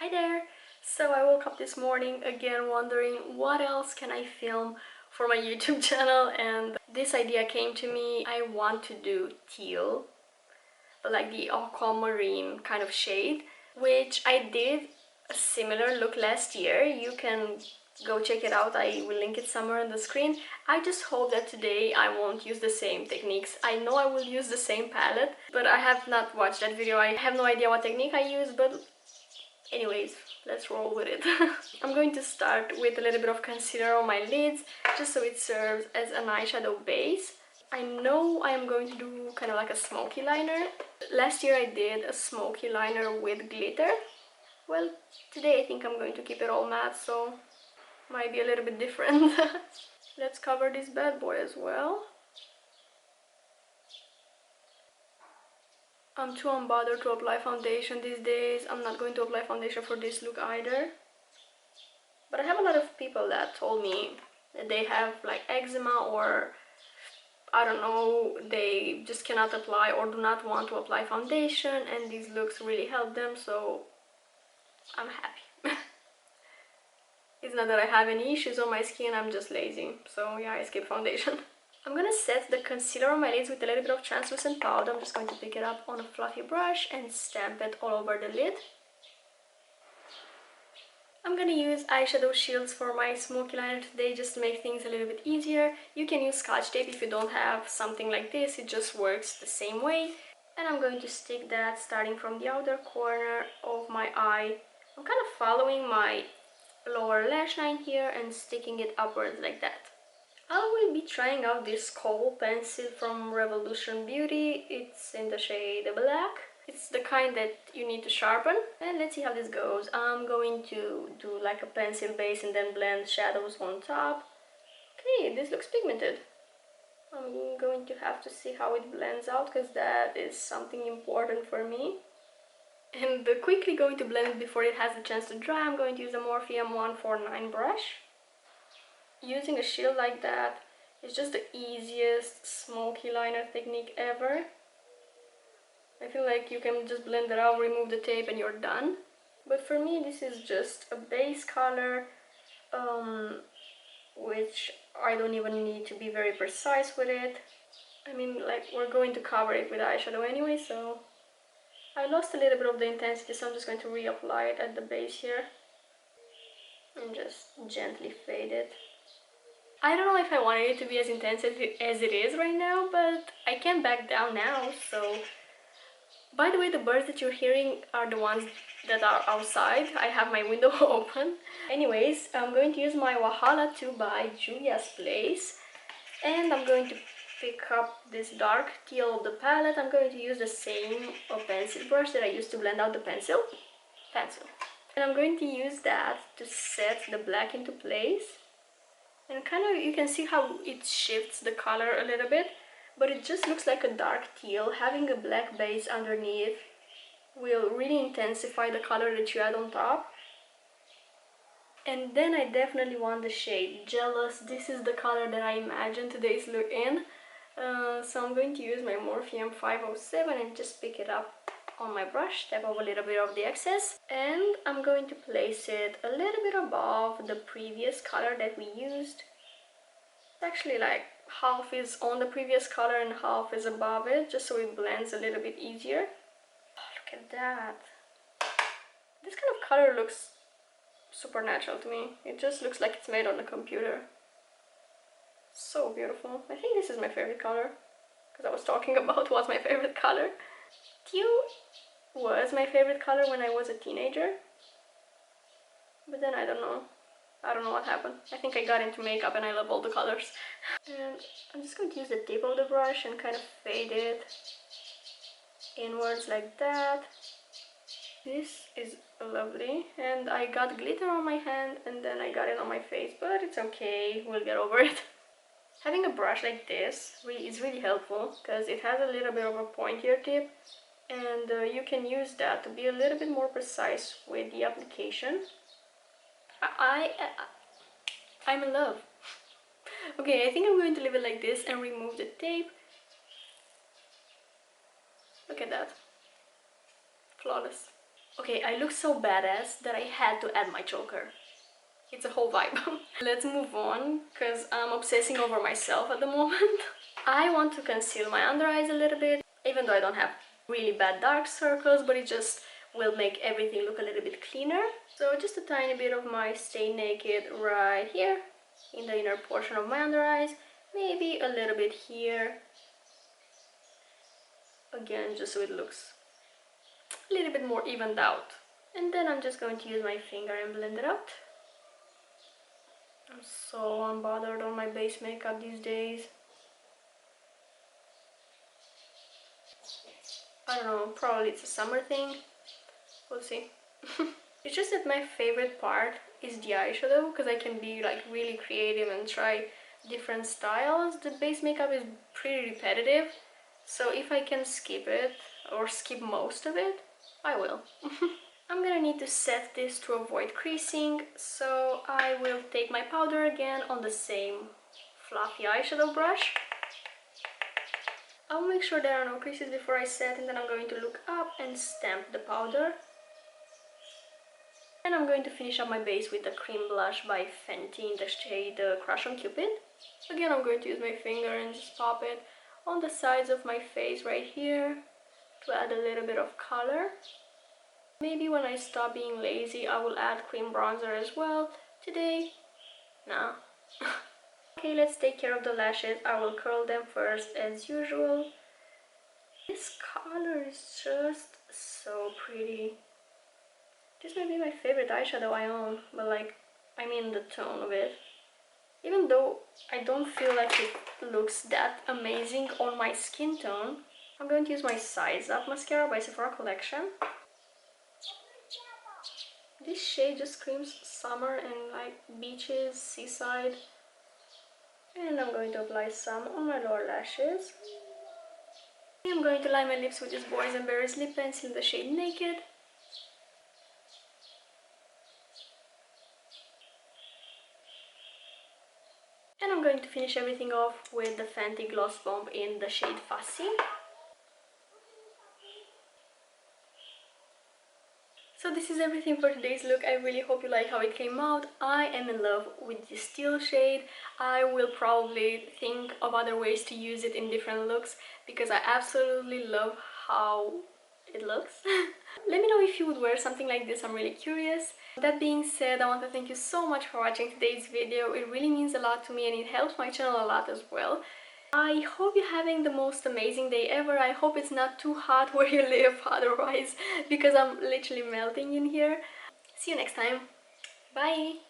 Hi there! So I woke up this morning again wondering what else can I film for my YouTube channel, and this idea came to me. I want to do teal, but like the aquamarine kind of shade, which I did a similar look last year. You can go check it out, I will link it somewhere on the screen. I just hope that today I won't use the same techniques. I know I will use the same palette, but I have not watched that video. I have no idea what technique I use, but anyways, let's roll with it. I'm going to start with a little bit of concealer on my lids, just so it serves as an eyeshadow base. I know I am going to do kind of like a smoky liner. Last year I did a smoky liner with glitter. Well, today I think I'm going to keep it all matte, so might be a little bit different. Let's cover this bad boy as well. I'm too unbothered to apply foundation these days. I'm not going to apply foundation for this look either. But I have a lot of people that told me that they have like eczema, or I don't know, they just cannot apply or do not want to apply foundation, and these looks really help them, so I'm happy. It's not that I have any issues on my skin, I'm just lazy. So yeah, I skip foundation. I'm gonna set the concealer on my lids with a little bit of translucent powder. I'm just going to pick it up on a fluffy brush and stamp it all over the lid. I'm gonna use eyeshadow shields for my smoky liner today, just to make things a little bit easier. You can use Scotch tape if you don't have something like this, it just works the same way. And I'm going to stick that starting from the outer corner of my eye. I'm kind of following my lower lash line here and sticking it upwards like that. I will be trying out this khol pencil from Revolution Beauty. It's in the shade black. It's the kind that you need to sharpen. And let's see how this goes. I'm going to do like a pencil base and then blend shadows on top. Okay, this looks pigmented. I'm going to have to see how it blends out, because that is something important for me. And quickly going to blend it before it has a chance to dry. I'm going to use a Morphe M149 brush. Using a shield like that is just the easiest smoky liner technique ever. I feel like you can just blend it out, remove the tape, and you're done. But for me, this is just a base color, which I don't even need to be very precise with it. I mean, like, we're going to cover it with eyeshadow anyway, so I lost a little bit of the intensity, so I'm just going to reapply it at the base here and just gently fade it. I don't know if I wanted it to be as intense as it is right now, but I can't back down now, so... By the way, the birds that you're hearing are the ones that are outside. I have my window open. Anyways, I'm going to use my Wahala 2 by Juvia's Place, and I'm going to pick up this dark teal of the palette. I'm going to use the same pencil brush that I used to blend out the pencil. And I'm going to use that to set the black into place. And kind of, you can see how it shifts the color a little bit, but it just looks like a dark teal. Having a black base underneath will really intensify the color that you add on top. And then I definitely want the shade Jealous. This is the color that I imagined today's look in. So I'm going to use my Morphe M507 and just pick it up on my brush, tap off a little bit of the excess, and I'm going to place it a little bit above the previous color that we used. Actually, like, half is on the previous color and half is above it, just so it blends a little bit easier. Oh, look at that. This kind of color looks supernatural to me. It just looks like it's made on a computer. So beautiful. I think this is my favorite color, because I was talking about what's my favorite color. Teal was my favorite color when I was a teenager, but then I don't know what happened. I think I got into makeup and I love all the colors. And I'm just going to use the tip of the brush and kind of fade it inwards like that. This is lovely, and I got glitter on my hand and then I got it on my face, but it's okay, we'll get over it. Having a brush like this is really helpful, because it has a little bit of a pointier tip, and you can use that to be a little bit more precise with the application. I'm in love. Okay, I think I'm going to leave it like this and remove the tape. Look at that. Flawless. Okay, I look so badass that I had to add my choker. It's a whole vibe. Let's move on, because I'm obsessing over myself at the moment. I want to conceal my under eyes a little bit, even though I don't have really bad dark circles, but it just will make everything look a little bit cleaner. So just a tiny bit of my Stay Naked right here, in the inner portion of my under eyes, maybe a little bit here. Again, just so it looks a little bit more evened out. And then I'm just going to use my finger and blend it out. I'm so unbothered on my base makeup these days. I don't know, probably it's a summer thing. We'll see. It's just that my favorite part is the eyeshadow, because I can be like really creative and try different styles. The base makeup is pretty repetitive, so if I can skip it or skip most of it, I will. I'm gonna need to set this to avoid creasing, so I will take my powder again on the same fluffy eyeshadow brush. I'll make sure there are no creases before I set, and then I'm going to look up and stamp the powder. And I'm going to finish up my base with the cream blush by Fenty in the shade Crush on Cupid. Again, I'm going to use my finger and just pop it on the sides of my face right here to add a little bit of color. Maybe when I stop being lazy, I will add cream bronzer as well. Today, nah. Okay, let's take care of the lashes. I will curl them first as usual. This color is just so pretty. This might be my favorite eyeshadow I own, but like, I mean the tone of it. Even though I don't feel like it looks that amazing on my skin tone, I'm going to use my Size Up mascara by Sephora Collection. This shade just screams summer and like beaches, seaside. And I'm going to apply some on my lower lashes. I'm going to line my lips with this Boys and Berries lip pencil in the shade Naked. And I'm going to finish everything off with the Fenty Gloss Bomb in the shade Fussy. So this is everything for today's look. I really hope you like how it came out. I am in love with this teal shade. I will probably think of other ways to use it in different looks, because I absolutely love how it looks. Let me know if you would wear something like this. I'm really curious. That being said, I want to thank you so much for watching today's video. It really means a lot to me and it helps my channel a lot as well. I hope you're having the most amazing day ever. I hope it's not too hot where you live otherwise, because I'm literally melting in here. See you next time. Bye!